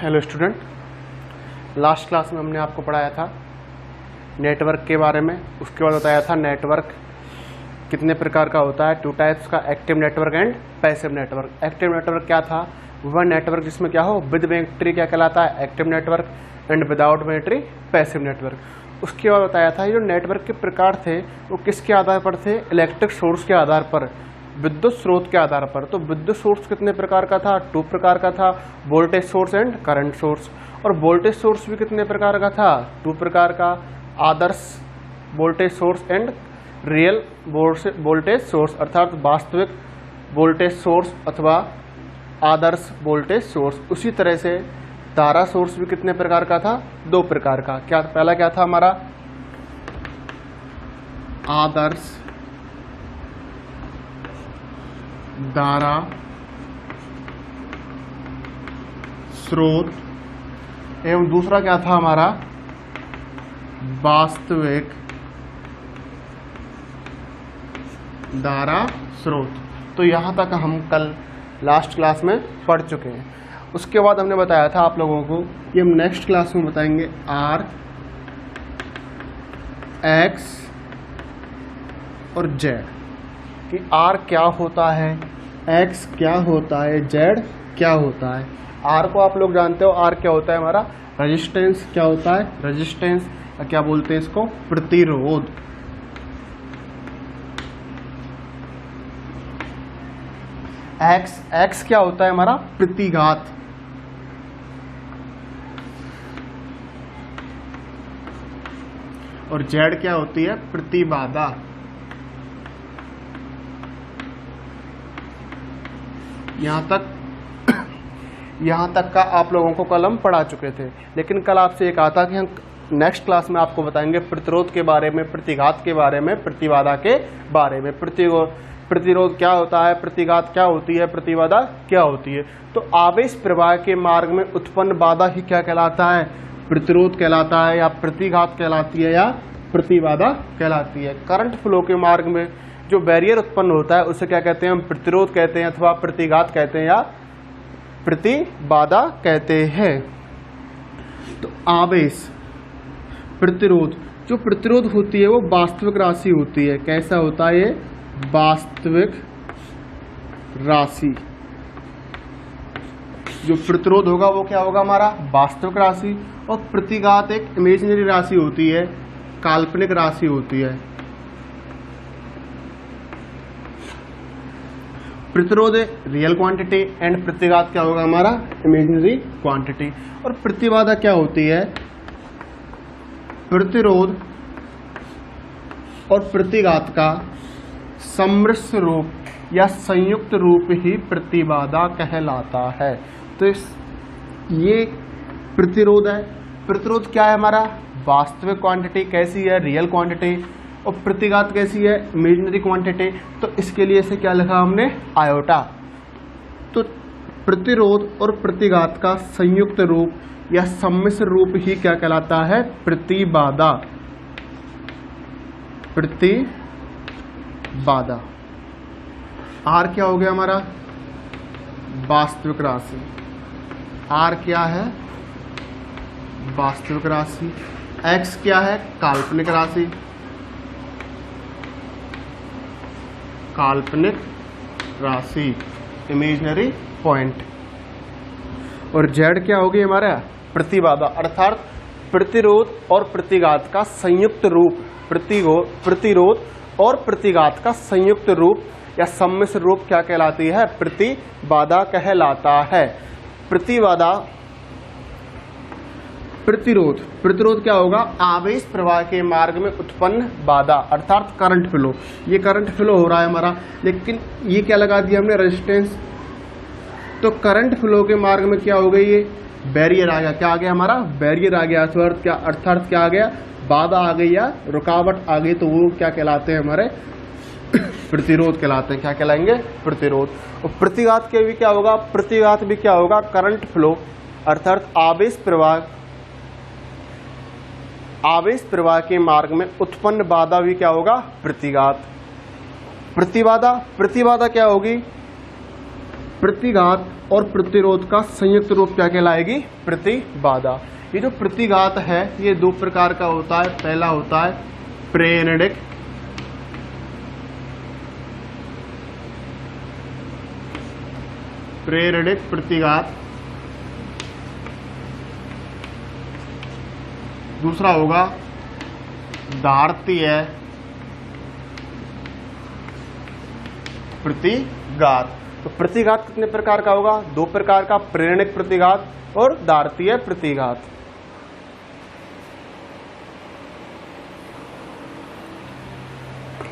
Hello student, last class में हमने आपको पढ़ाया था नेटवर्क के बारे में। उसके बाद बताया था नेटवर्क कितने प्रकार का होता है, टू टाइप्स का, active network and passive network. Active network क्या था? वह नेटवर्क जिसमें क्या हो, विद बैटरी क्या कहलाता है, active network, and without battery passive network. उसके बाद बताया था ये जो नेटवर्क के प्रकार थे वो किसके आधार पर थे, इलेक्ट्रिक सोर्स के आधार पर, विद्युत स्रोत के आधार पर। तो विद्युत सोर्स कितने प्रकार का था, 2 प्रकार का था, voltage source and current source. और वोल्टेज सोर्स भी कितने प्रकार का था, 2 प्रकार का, आदर्श voltage source and real voltage source, अर्थात वास्तविक वोल्टेज सोर्स अथवा आदर्श वोल्टेज सोर्स। उसी तरह से धारा सोर्स भी कितने प्रकार का था, 2 प्रकार का। क्या पहला क्या था हमारा, आदर्श धारा स्रोत, एवं दूसरा क्या था हमारा, वास्तविक धारा स्रोत। तो यहां तक हम कल लास्ट क्लास में पढ़ चुके हैं। उसके बाद हमने बताया था आप लोगों को, ये हम नेक्स्ट क्लास में बताएंगे, आर, एक्स और जेड, कि आर क्या होता है, एक्स क्या होता है, जेड क्या होता है। आर को आप लोग जानते हो, आर क्या होता है हमारा, रेजिस्टेंस। क्या होता है, रेजिस्टेंस, क्या बोलते हैं इसको, प्रतिरोध। एक्स क्या होता है हमारा, प्रतिघात। और जेड क्या होती है, प्रतिबाधा। यहाँ तक का आप लोगों को कल हम पढ़ा चुके थे। लेकिन कल आपसे एक आता कि हम नेक्स्ट क्लास में आपको बताएंगे प्रतिरोध के बारे में, प्रतिघात के बारे में, प्रतिबाधा के बारे में। प्रतिरोध क्या होता है, प्रतिघात क्या होती है, प्रतिबाधा क्या होती है। तो आवेश प्रवाह के मार्ग में उत्पन्न बाधा ही क्या कहलाता है, प्रतिरोध कहलाता है, या प्रतिघात कहलाती है, या प्रतिबाधा कहलाती है। करंट फ्लो के मार्ग में जो बैरियर उत्पन्न होता है उसे क्या कहते हैं, हम प्रतिरोध कहते हैं, अथवा प्रतिघात कहते हैं, या प्रतिबाधा कहते हैं। तो आवेश प्रतिरोध, जो प्रतिरोध होती है वो वास्तविक राशि होती है। कैसा होता है ये, वास्तविक राशि। जो प्रतिरोध होगा वो क्या होगा हमारा, वास्तविक राशि। और प्रतिघात एक इमेजिनरी राशि होती है, काल्पनिक राशि होती है। प्रतिरोध रियल क्वांटिटी एंड प्रतिघात क्या होगा हमारा, इमेजिनरी क्वांटिटी। और प्रतिबाधा क्या होती है, प्रतिरोध और प्रतिघात का सम्मिश्र रूप या संयुक्त रूप ही प्रतिबाधा कहलाता है। तो ये प्रतिरोध है। प्रतिरोध क्या है हमारा, वास्तविक क्वांटिटी। कैसी है, रियल क्वांटिटी। और प्रतिघात कैसी है, इमेजिनरी क्वांटिटी। तो इसके लिए से क्या लिखा हमने, आयोटा। तो प्रतिरोध और प्रतिघात का संयुक्त रूप या सम्मिश्र रूप ही क्या कहलाता है, प्रतिबाधा। प्रतिबाधा। आर क्या हो गया हमारा, वास्तविक राशि। आर क्या है, वास्तविक राशि। एक्स क्या है, काल्पनिक राशि, काल्पनिक राशि, इमेजिनरी पॉइंट। और जेड क्या होगी हमारा, प्रतिबाधा, अर्थात प्रतिरोध और प्रतिघात का संयुक्त रूप। प्रतिरोध और प्रतिघात का संयुक्त रूप या सम्मिश्र रूप क्या कहलाती है, प्रतिबाधा कहलाता है। प्रतिबाधा, प्रतिरोध क्या होगा, आवेश प्रवाह के मार्ग में उत्पन्न बाधा, अर्थात करंट फ्लो। ये करंट फ्लो हो रहा है हमारा, लेकिन ये क्या लगा दिया हमने, रेजिस्टेंस। तो करंट फ्लो के मार्ग में क्या हो गई, ये बैरियर आ गया। क्या आ गया हमारा, बैरियर आ गया। अर्थात क्या आ गया, बाधा आ गई या रुकावट आ गई। तो वो क्या कहलाते हैं हमारे, प्रतिरोध कहलाते हैं। क्या कहलाएंगे, प्रतिरोध। और प्रतिघात के भी क्या होगा, प्रतिघात भी क्या होगा, करंट फ्लो, अर्थात आवेश प्रवाह के मार्ग में उत्पन्न बाधा भी क्या होगा, प्रतिघात। प्रतिबाधा क्या होगी, प्रतिघात और प्रतिरोध का संयुक्त रूप क्या कहलाएगी? प्रतिबाधा। ये जो प्रतिघात है ये दो प्रकार का होता है। पहला होता है प्रेरणिक प्रतिघात, दूसरा होगा धारतीय प्रतिघात। तो प्रतिघात कितने प्रकार का होगा? दो प्रकार का, प्रेरणिक प्रतिघात और धारतीय प्रतिघात।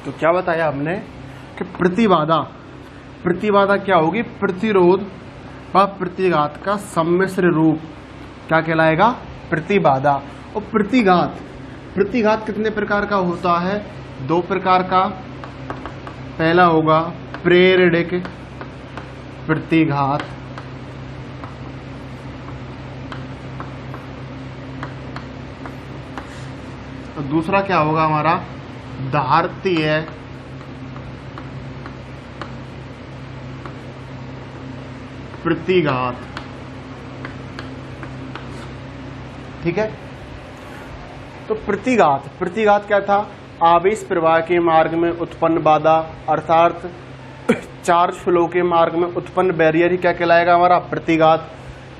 तो क्या बताया हमने कि प्रतिबाधा क्या होगी? प्रतिरोध व प्रतिघात का सम्मिश्र रूप क्या कहलाएगा? प्रतिबाधा। और प्रतिघात कितने प्रकार का होता है? दो प्रकार का। पहला होगा प्रेरणिक प्रतिघात, और दूसरा क्या होगा हमारा? धारतीय प्रतिघात। ठीक है। तो प्रतिघात क्या था? आवेश प्रवाह के मार्ग में उत्पन्न बाधा, अर्थात चार्ज फ्लो के मार्ग में उत्पन्न बैरियर ही क्या कहलाएगा? हमारा प्रतिघात।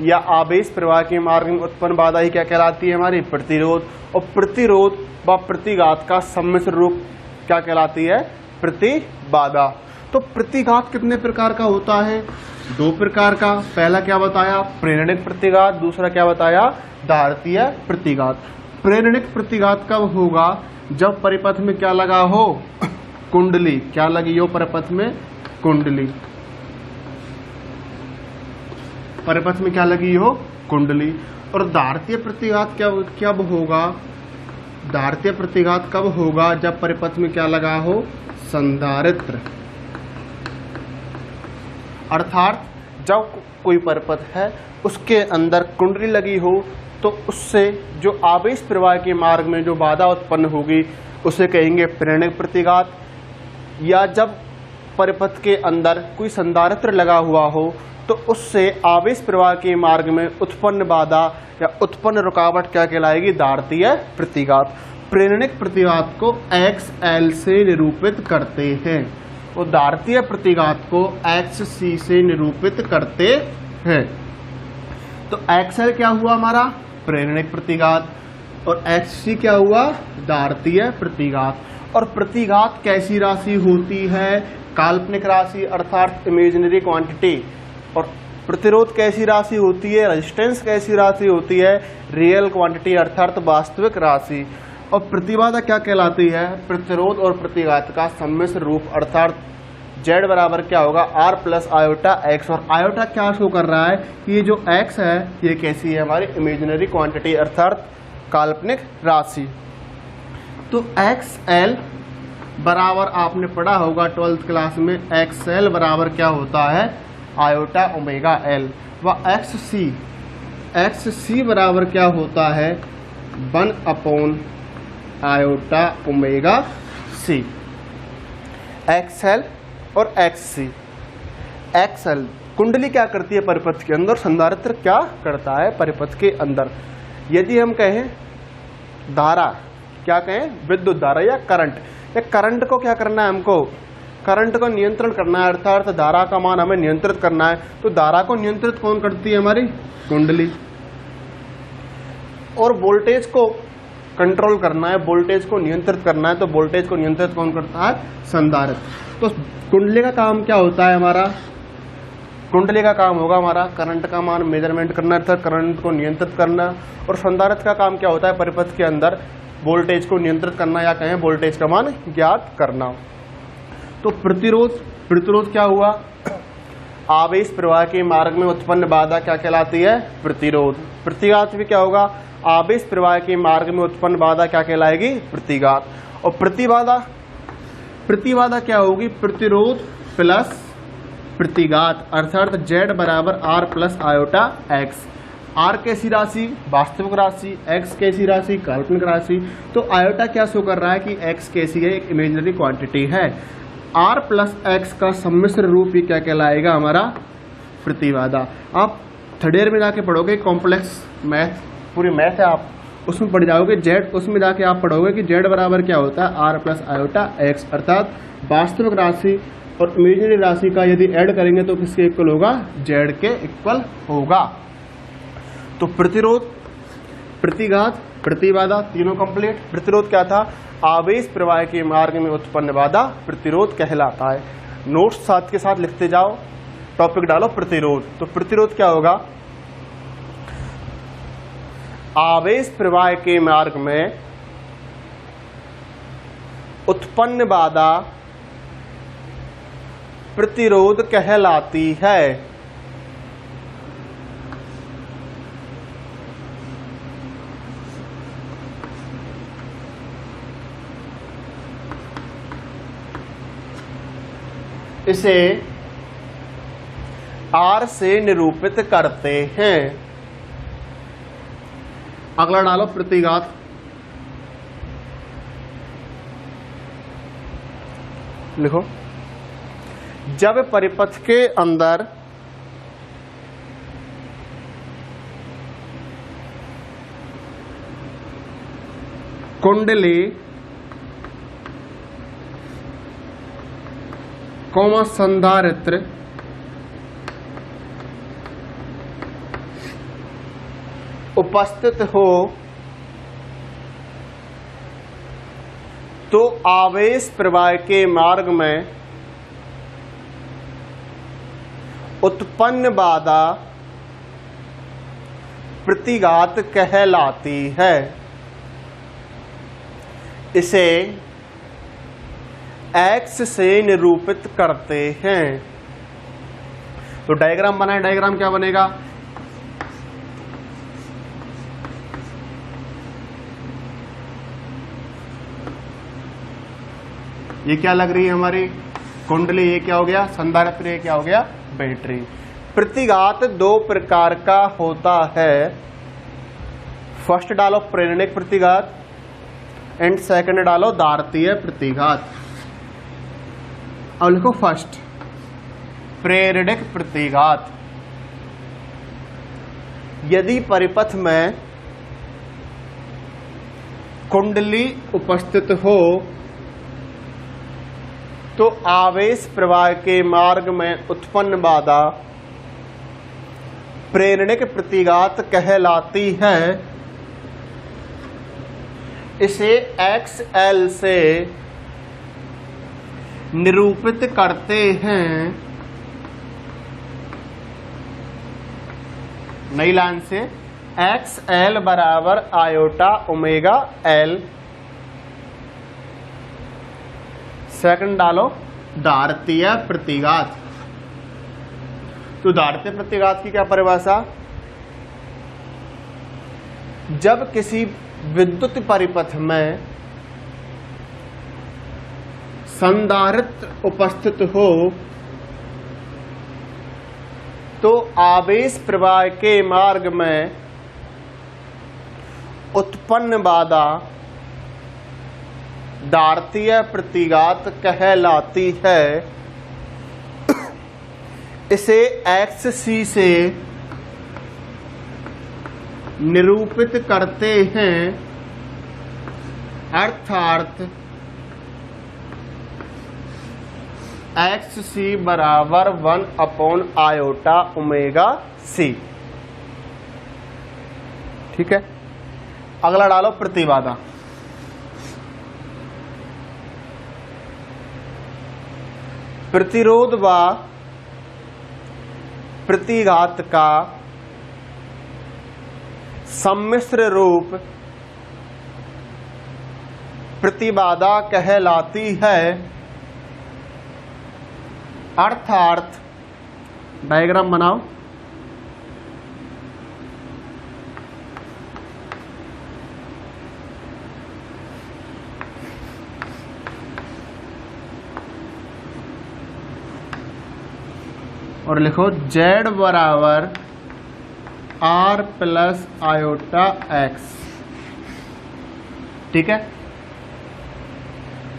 या आवेश प्रवाह के मार्ग में उत्पन्न बाधा ही क्या कहलाती है? हमारी प्रतिरोध। और प्रतिरोध व प्रतिघात का सम्मिश्र रूप क्या कहलाती है? प्रतिबाधा। तो प्रतिघात कितने प्रकार का होता है? दो प्रकार का। पहला क्या बताया? प्रेरणिक प्रतिघात। दूसरा क्या बताया? धारतीय प्रतिघात। प्रेरणिक प्रतिघात कब होगा? जब परिपथ में क्या लगा हो? कुंडली। क्या लगी हो परिपथ में? कुंडली। परिपथ में क्या लगी हो? कुंडली। और धारतीय प्रतिघात कब होगा? धारतीय प्रतिघात कब होगा? जब परिपथ में क्या लगा हो? संधारित्र। अर्थात जब कोई परिपथ है उसके अंदर कुंडली लगी हो तो उससे जो आवेश प्रवाह के मार्ग में जो बाधा उत्पन्न होगी उसे कहेंगे प्रेरणिक प्रतिघात। या जब परिपथ के अंदर कोई संधारित्र लगा हुआ हो तो उससे आवेश प्रवाह के मार्ग में उत्पन्न बाधा या उत्पन्न रुकावट क्या कहलाएगी? धारतीय प्रतिघात। प्रेरणिक प्रतिघात को XL से निरूपित करते हैं और धारतीय प्रतिघात को XC से निरूपित करते हैं। तो XL क्या हुआ हमारा? प्रेरणिक प्रतिघात। और XC क्या हुआ? धारतीय प्रतिघात। और प्रतिघात कैसी राशि होती है? काल्पनिक राशि अर्थात इमेजिनरी क्वांटिटी। और प्रतिरोध कैसी राशि होती है? रेजिस्टेंस कैसी राशि होती है? रियल क्वांटिटी अर्थात वास्तविक राशि। और प्रतिबाधा क्या कहलाती है? प्रतिरोध और प्रतिघात का सम्मिश्र रूप अर्थात Z बराबर क्या होगा? R plus iota X। और आयोटा क्या शो कर रहा है कि ये जो X है ये कैसी है? हमारी इमेजिनरी क्वांटिटी अर्थात काल्पनिक राशि। तो XL बराबर आपने पढ़ा होगा 12th क्लास में, XL बराबर क्या होता है? Iota omega L। व XC बराबर क्या होता है? 1 upon iota omega C। XL और XC। XL कुंडली क्या करती है परिपथ के अंदर? संधारित्र क्या करता है परिपथ के अंदर? यदि हम कहें धारा, क्या कहें? विद्युत धारा या करंट। या करंट को क्या करना है हमको? करंट को नियंत्रण करना है अर्थात धारा का मान हमें नियंत्रित करना है। तो धारा को नियंत्रित कौन करती है? हमारी कुंडली। और वोल्टेज को कंट्रोल करना है, वोल्टेज को नियंत्रित करना है, तो वोल्टेज को नियंत्रित कौन करता है? संधारित्र। तो कुंडली का काम क्या होता है हमारा? कुंडली का काम होगा हमारा करंट का मान मेजरमेंट करना अर्थात करंट को नियंत्रित करना। और संधारित्र का काम क्या होता है? परिपथ के अंदर वोल्टेज को नियंत्रित करना या कहें वोल्टेज का मान ज्ञात करना। तो प्रतिरोध क्या हुआ? आवेश प्रवाह के मार्ग में उत्पन्न बाधा क्या कहलाती है? प्रतिरोध। प्रतिघात भी क्या होगा? आवेश प्रवाह के मार्ग में उत्पन्न बाधा क्या कहलाएगी? प्रतिघात। और प्रतिबाधा क्या होगी? प्रतिरोध प्लस प्रतिघात अर्थात Z बराबर R plus iota X। R कैसी राशि? वास्तविक राशि। X कैसी राशि? काल्पनिक राशि। तो आयोटा क्या शो कर रहा है कि X कैसी है? एक इमेजिनरी क्वांटिटी है। R प्लस X का सम्मिश्र रूप ही क्या कहलाएगा? हमारा प्रतिबाधा। आप थर्ड ईयर में जाके पढ़ोगे कॉम्प्लेक्स मैथ, पूरी मैथ है, आप उसमें पढ़ जाओगे जेड, उसमें जाके आप पढ़ोगे कि जेड बराबर क्या होता है आर प्लस आयोटा एक्स, अर्थात वास्तविक राशि और इमेजिनरी राशि का यदि ऐड करेंगे तो किसके इक्वल होगा, जेड के इक्वल होगा। तो प्रतिरोध, प्रतिघात, प्रतिबाधा तीनों कंप्लीट। प्रतिरोध क्या था, आवेश प्रवाह के मार्ग में उत्पन्न बाधा प्रतिरोध कहलाता है। नोट्स साथ के साथ लिखते जाओ, टॉपिक डालो प्रतिरोध। तो प्रतिरोध क्या होगा, आवेश प्रवाह के मार्ग में उत्पन्न बाधा प्रतिरोध कहलाती है। इसे R से निरूपित करते हैं। अगला डालो प्रतिघात। लिखो, जब परिपथ के अंदर कुंडली कौमा संधारित्र उपस्थित हो तो आवेश प्रवाह के मार्ग में उत्पन्न बाधा प्रतिघात कहलाती है। इसे X से निरूपित करते हैं। तो डायग्राम बनाए, डायग्राम क्या बनेगा, ये क्या लग रही है हमारी कुंडली, ये क्या हो गया संधारित्र, ये क्या हो गया बैटरी। प्रतिघात दो प्रकार का होता है, फर्स्ट डालो प्रेरणिक प्रतिघात एंड सेकंड डालो दार्तीय प्रतिघात। अब लिखो फर्स्ट प्रेरणिक प्रतिघात। यदि परिपथ में कुंडली उपस्थित हो तो आवेश प्रवाह के मार्ग में उत्पन्न बाधा प्रेरणिक प्रतिघात कहलाती है। इसे XL से निरूपित करते हैं। नई लाइन से XL बराबर आयोटा ओमेगा L। सेकंड डालो दार्तीय प्रतिघात। तो दार्तीय प्रतिघात की क्या परिभाषा, जब किसी विद्युत परिपथ में संधारित्र उपस्थित हो तो आवेश प्रवाह के मार्ग में उत्पन्न बाधा दार्तीय प्रतिघात कहलाती है। इसे XC से निरूपित करते हैं, अर्थात XC बराबर 1 आयोटा ओमेगा C। ठीक है, अगला डालो प्रतिबाधा। प्रतिरोध व प्रतिघात का सम्मिश्र रूप प्रतिबाधा कहलाती है, अर्थात डायग्राम बनाओ। और लिखो Z बराबर R प्लस आयोटा X। ठीक है,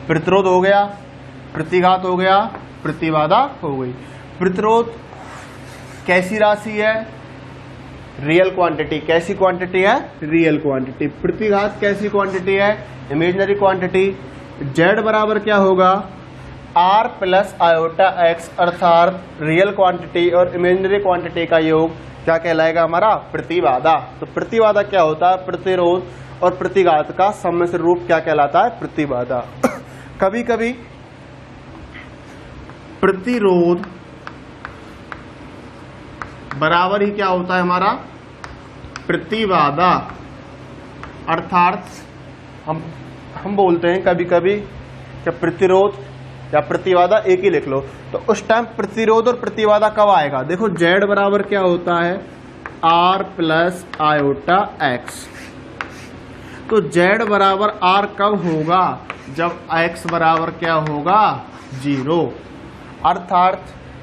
प्रतिरोध हो गया, प्रतिघात हो गया, प्रतिबाधा हो गई। प्रतिरोध कैसी राशि है? Real quantity. कैसी क्वांटिटी है? Real quantity. प्रतिघात कैसी क्वांटिटी है? Imaginary quantity. z बराबर क्या होगा? r प्लस आयोटा x, अर्थात रियल क्वांटिटी और इमेजिनरी क्वांटिटी का योग क्या कहलाएगा? हमारा प्रतिबाधा। तो प्रतिबाधा क्या होता है? प्रतिरोध और प्रतिघात का सम्मिश्र रूप क्या कहलाता है? प्रतिबाधा। कभी कभी प्रतिरोध बराबर ही क्या होता है? हमारा प्रतिबाधा। अर्थात हम बोलते हैं कभी कभी कि प्रतिरोध या प्रतिबाधा एक ही लिख लो, तो उस टाइम प्रतिरोध और प्रतिबाधा कब आएगा? देखो z बराबर क्या होता है? r plus iota x। तो z बराबर r कब होगा? जब x बराबर क्या होगा? 0। अर्थात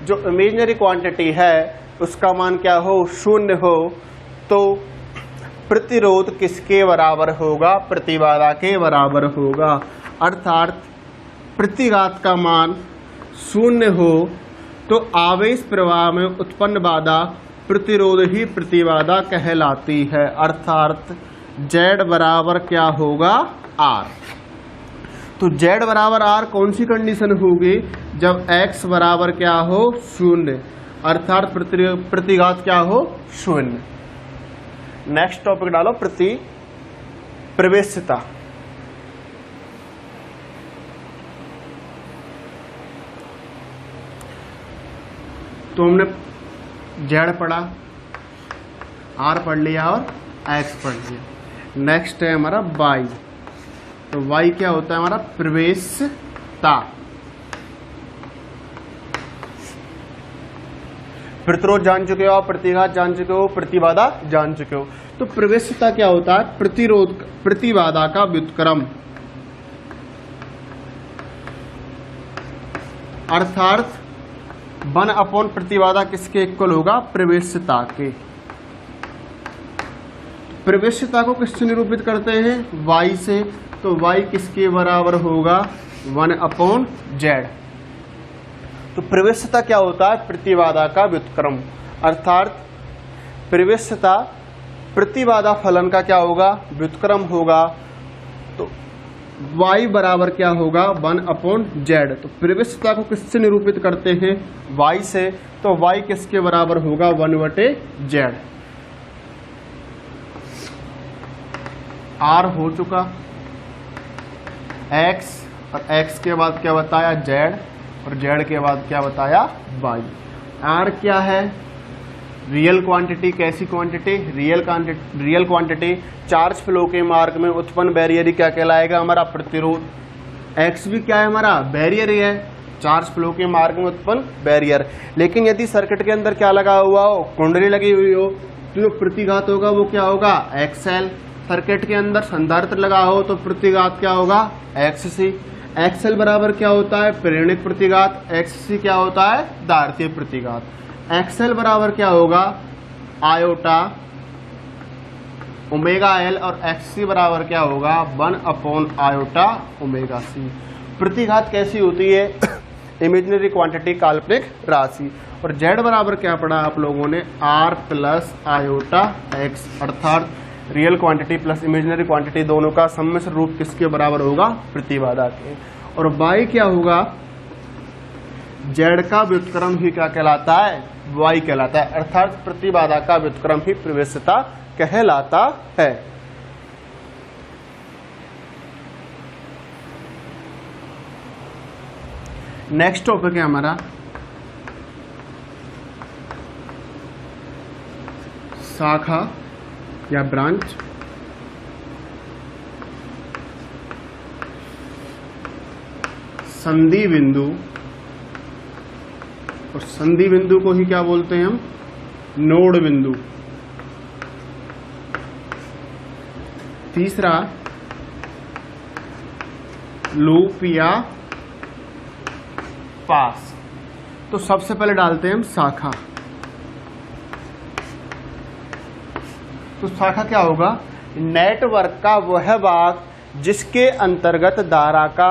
जो इमेजिनरी क्वांटिटी है उसका मान क्या हो? 0 हो। तो प्रतिरोध किसके बराबर होगा? प्रतिबाधा के बराबर होगा। अर्थात प्रतिघात का मान 0 हो तो आवेश प्रवाह में उत्पन्न बाधा प्रतिरोध ही प्रतिबाधा कहलाती है। अर्थात z बराबर क्या होगा? r। तो z बराबर r कौन सी कंडीशन होगी? जब x बराबर क्या हो? 0, अर्थात प्रतिघात क्या हो? 0। नेक्स्ट टॉपिक डालो, प्रवेश्यता। तो हमने z पढ़ा, r पढ़ लिया और x पढ़ लिया। नेक्स्ट है हमारा y। तो y क्या होता है? हमारा प्रवेश्यता। प्रतिरोध जान चुके हो, प्रतिघात जान चुके हो, प्रतिबाधा जान चुके हो। तो प्रवेश्यता क्या होता है? प्रतिरोध प्रतिबाधा का व्युत्क्रम। अर्थात 1 प्रतिबाधा किसके इक्वल होगा? प्रवेश्यता के। प्रवेश्यता को किससे निरूपित करते हैं? y से। तो y किसके बराबर होगा? 1/z। तो प्रवेश्यता क्या होता है? प्रतिबाधा का व्युत्क्रम। अर्थात प्रवेश्यता प्रतिबाधा फलन का क्या होगा? व्युत्क्रम होगा। तो y बराबर क्या होगा? 1/z। तो प्रवेश्यता को किससे निरूपित करते हैं? y से। तो y किसके बराबर होगा? 1/z। r हो चुका, x और x के बाद क्या बताया? z, और z के बाद क्या बताया? y। r क्या है? Real quantity. कैसी quantity? Real quantity. Charge flow के मार्ग में उत्पन्न बैरियर क्या कहलाएगा? हमारा प्रतिरोध। x भी क्या है? हमारा बैरियर ही है, चार्ज फ्लो के मार्ग में उत्पन्न बैरियर। लेकिन यदि सर्किट के अंदर क्या लगा हुआ हो? कुंडली लगी हुई हो, तो जो प्रतिघात होगा वो क्या होगा? XL। सर्किट के अंदर संधारित्र लगा हो तो प्रतिघात क्या होगा? XC। XL बराबर क्या होता है? प्रेरणिक प्रतिघात। XC क्या होता है? दार्थिक प्रतिघात। XL बराबर क्या होगा? आयोटा ओमेगा L, और XC बराबर क्या होगा? 1/आयोटा ओमेगा C। प्रतिघात कैसी होती है? इमेजिनरी क्वांटिटी, काल्पनिक राशि। और Z बराबर क्या पढ़ा आप लोगों ने? R plus iota X। अर्थात real quantity plus imaginary quantity दोनों का सम्मिश्र रूप किसके बराबर होगा? प्रतिबाधा के। और y क्या होगा? z का व्युत्क्रम ही क्या कहलाता है? y कहलाता है। अर्थात प्रतिबाधा का व्युत्क्रम ही प्रवेश्यता कहलाता है। नेक्स्ट टॉपिक है हमारा शाखा या ब्रांच। संधि बिंदु, और संधि बिंदु को ही क्या बोलते हैं हम? नोड बिंदु। तीसरा लूप या पास। तो सबसे पहले डालते हैं हम शाखा। तो शाखा क्या होगा? नेटवर्क का वह भाग जिसके अंतर्गत धारा का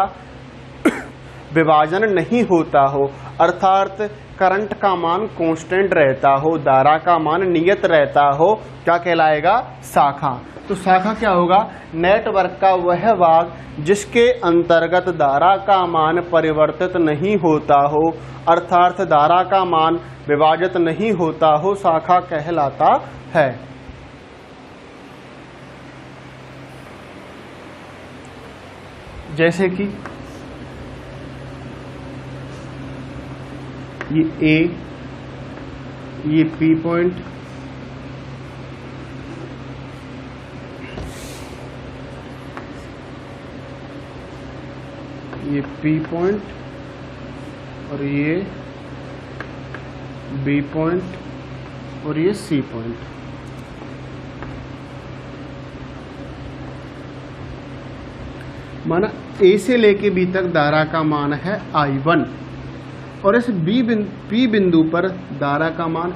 विभाजन नहीं होता हो, अर्थात करंट का मान कांस्टेंट रहता हो, धारा का मान नियत रहता हो, क्या कहलाएगा? शाखा। तो शाखा क्या होगा? नेटवर्क का वह भाग जिसके अंतर्गत धारा का मान परिवर्तित नहीं होता हो, अर्थात धारा का मान विभाजित नहीं होता हो, शाखा कहलाता है। जैसे कि ये ए, ये पी पॉइंट, ये पी पॉइंट और ये बी पॉइंट और ये सी पॉइंट। माना ए से लेके बी तक धारा का मान है I1 और इस पी बिंदु पर धारा का मान,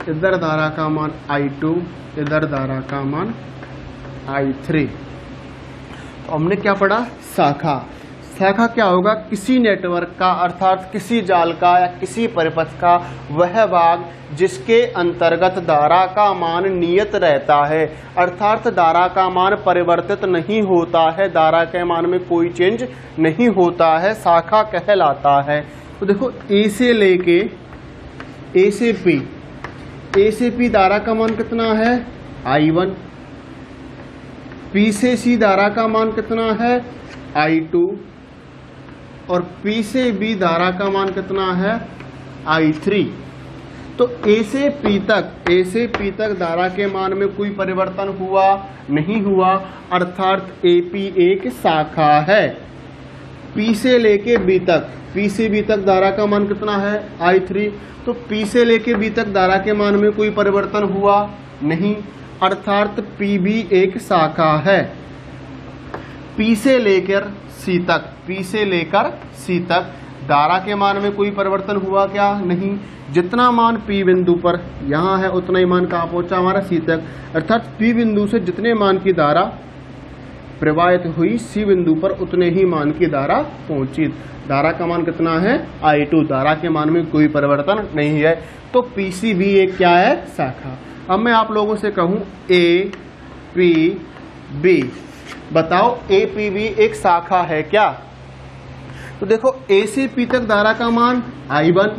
इधर धारा का मान I2, इधर धारा का मान I3। तो हमने क्या पढ़ा? शाखा। शाखा क्या होगा? किसी नेटवर्क का अर्थात किसी जाल का या किसी परिपथ का वह भाग जिसके अंतर्गत धारा का मान नियत रहता है, अर्थात धारा का मान परिवर्तित नहीं होता है, धारा के मान में कोई चेंज नहीं होता है, शाखा कहलाता है। तो देखो ए से लेके ए से पी धारा का मान कितना है? I1। पी से सी धारा का मान कितना है? I2। और P से B धारा का मान कितना है? I3। तो A से P तक धारा के मान में कोई परिवर्तन हुआ नहीं हुआ, अर्थात AP एक शाखा है। P से लेके B तक धारा का मान कितना है? I3। तो P से लेके B तक धारा के मान में कोई परिवर्तन हुआ नहीं, अर्थात PB एक शाखा है। P से लेकर C तक धारा के मान में कोई परिवर्तन हुआ क्या? नहीं। जितना मान P बिंदु पर यहाँ है उतना ही मान कहाँ पहुंचा? हमारा C तक। अर्थात P बिंदु से जितने मान की धारा प्रवाहित हुई C बिंदु पर उतने ही मान की धारा पहुंची। धारा का मान कितना है? I2। धारा के मान में कोई परिवर्तन नहीं है। तो PCB एक क्या है? शाखा। अब मैं आप लोगों से कहूँ APB, बताओ APB एक शाखा है क्या? तो देखो A से P तक धारा का मान I1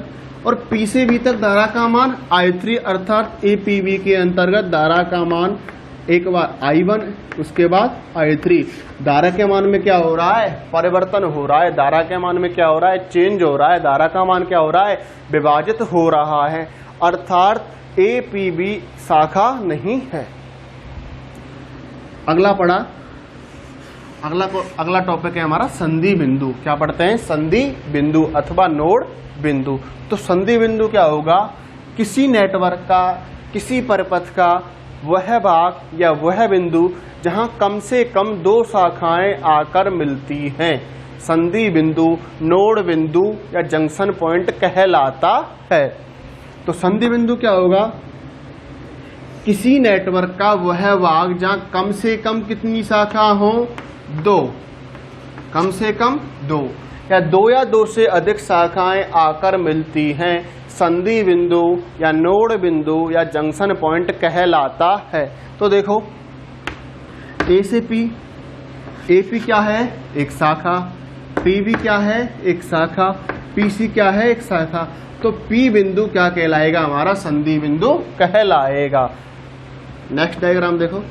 और P से B तक धारा का मान I3, अर्थात APB के अंतर्गत धारा का मान एक बार I1 उसके बाद I3। धारा के मान में क्या हो रहा है? परिवर्तन हो रहा है। धारा के मान में क्या हो रहा है? चेंज हो रहा है। धारा का मान क्या हो रहा है? विभाजित हो रहा है, अर्थात APB शाखा नहीं है। अगला पढ़ा, अगला टॉपिक है हमारा संधि बिंदु। क्या पढ़ते हैं? संधि बिंदु अथवा नोड बिंदु। तो संधि बिंदु क्या होगा? किसी नेटवर्क का, किसी परिपथ का वह भाग या वह बिंदु जहां कम से कम दो शाखाएं आकर मिलती हैं, संधि बिंदु, नोड बिंदु या जंक्शन पॉइंट कहलाता है। तो संधि बिंदु क्या होगा? किसी नेटवर्क का वह भाग जहां कम से कम कितनी शाखा हो? दो, कम से कम दो या दो से अधिक शाखाएं आकर मिलती हैं, संधि बिंदु या नोड बिंदु या जंक्शन पॉइंट कहलाता है। तो देखो A से P, AP क्या है? एक शाखा। PB क्या है? एक शाखा। PC क्या है? एक शाखा। तो P बिंदु क्या कहलाएगा? हमारा संधि बिंदु कहलाएगा। नेक्स्ट डायग्राम देखो।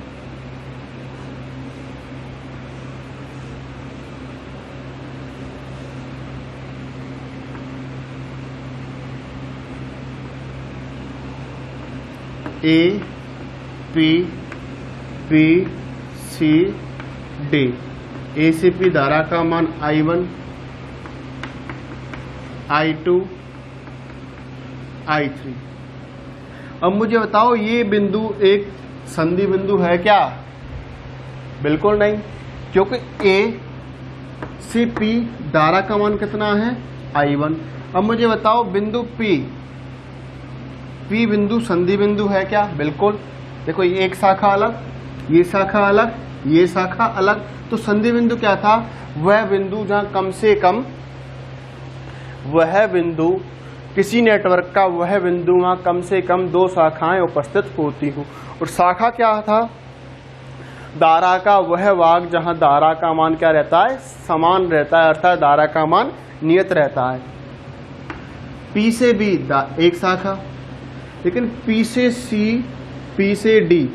A, P, B, C, D। A से P धारा का मान I1, I2, I3। अब मुझे बताओ ये बिंदु एक संधि बिंदु है क्या? बिल्कुल नहीं, क्योंकि A से P धारा का मान कितना है? I1। अब मुझे बताओ बिंदु P P बिंदु संधि बिंदु है क्या? बिल्कुल। देखो ये एक शाखा अलग, ये शाखा अलग, ये शाखा अलग। तो संधि बिंदु क्या था? वह बिंदु जहां कम से कम वह बिंदु, किसी नेटवर्क का वह बिंदु वहाँ कम से कम 2 शाखाएं उपस्थित होती हों। और शाखा क्या था? धारा का वह भाग जहाँ धारा का मान क्या रहता है? समान रहता है, अर्थात धारा का मान नियत रहता है। P से B एक शाखा, लेकिन P से C, P से D,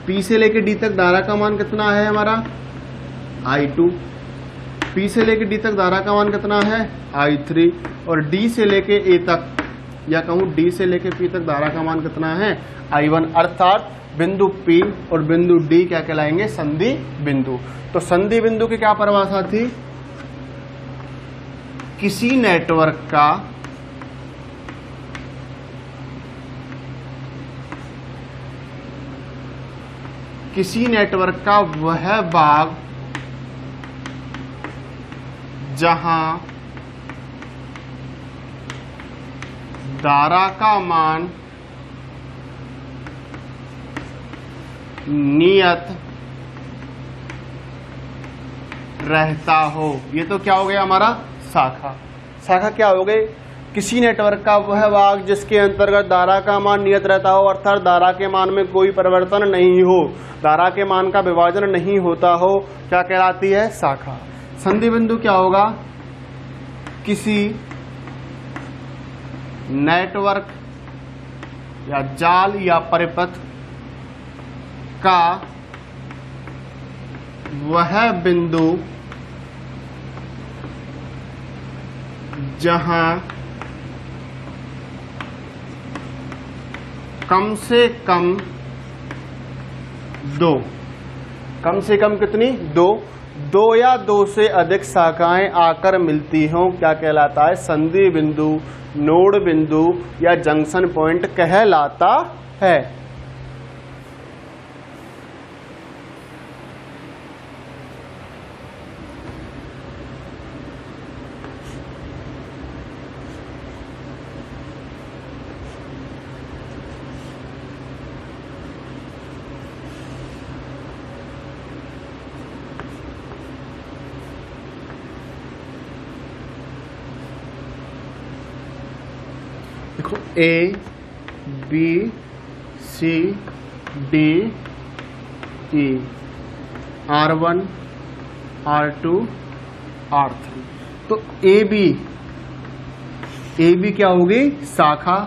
P से लेके D तक धारा का मान कितना है हमारा? I2। P से लेके D तक धारा का मान कितना है? I3। और D से लेके A तक, या कहूँ D से लेके P तक धारा का मान कितना है? I1। अर्थात बिंदु P और बिंदु D क्या कहलाएंगे? संधि बिंदु। तो संधि बिंदु की क्या परिभाषा थी? किसी नेटवर्क का वह भाग जहां धारा का मान नियत रहता हो। ये तो क्या हो गया हमारा? शाखा। शाखा क्या हो गई? किसी नेटवर्क का वह भाग जिसके अंतर्गत धारा का मान नियत रहता हो, अर्थात धारा के मान में कोई परिवर्तन नहीं हो, धारा के मान का विभाजन नहीं होता हो, क्या कहलाती है? शाखा। संधि बिंदु क्या होगा? किसी नेटवर्क या जाल या परिपथ का वह बिंदु जहां कम से कम कितनी? 2 या 2 से अधिक शाखाएं आकर मिलती हों, क्या कहलाता है? संधि बिंदु, नोड बिंदु या जंक्शन पॉइंट कहलाता है। देखो A, B, C, D, E, R1, R2, R3। तो AB क्या होगी? शाखा।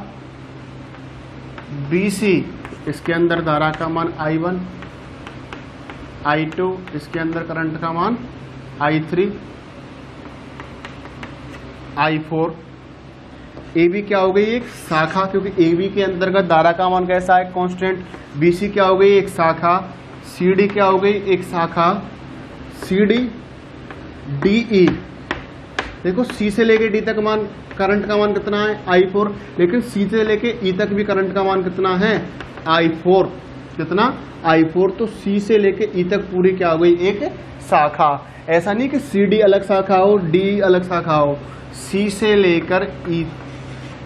BC इसके अंदर धारा का मान I1, I2 इसके अंदर करंट का मान I3, I4। AB क्या हो गई? एक शाखा, क्योंकि AB के अंतर्गत धारा का मान कैसा है? कांस्टेंट। BC क्या हो गई? एक शाखा। CD क्या हो गई? एक शाखा। CD, DE, देखो C से लेके D तक मान करंट का मान कितना है? I4। लेकिन C से लेके E तक भी करंट का मान कितना है? I4। कितना? I4। तो C से लेके E तक पूरी क्या हो गई? एक शाखा। ऐसा नहीं कि CD अलग शाखा हो, D अलग शाखा हो, C से लेकर E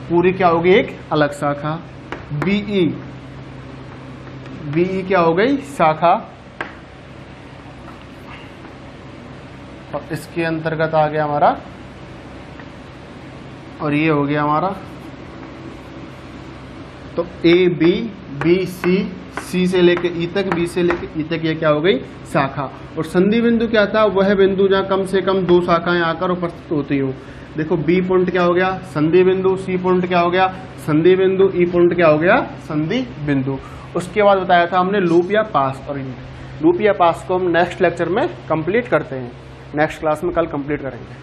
पूरी क्या होगी? एक अलग शाखा। BE क्या हो गई? शाखा। और इसके अंतर्गत आ गया हमारा, और ये हो गया हमारा। तो AB, BC, C से लेके E तक, B से लेके E तक, ये क्या हो गई? शाखा। और संधि बिंदु क्या था? वह बिंदु जहां कम से कम 2 शाखाएं आकर उपस्थित होती हो। देखो B पॉइंट क्या हो गया? संधि बिंदु। C पॉइंट क्या हो गया? संधि बिंदु। E पॉइंट क्या हो गया? संधि बिंदु। उसके बाद बताया था हमने लूप या पास ओरिएंटेड। लूप या पास को हम नेक्स्ट लेक्चर में कंप्लीट करते हैं, नेक्स्ट क्लास में कल कंप्लीट करेंगे।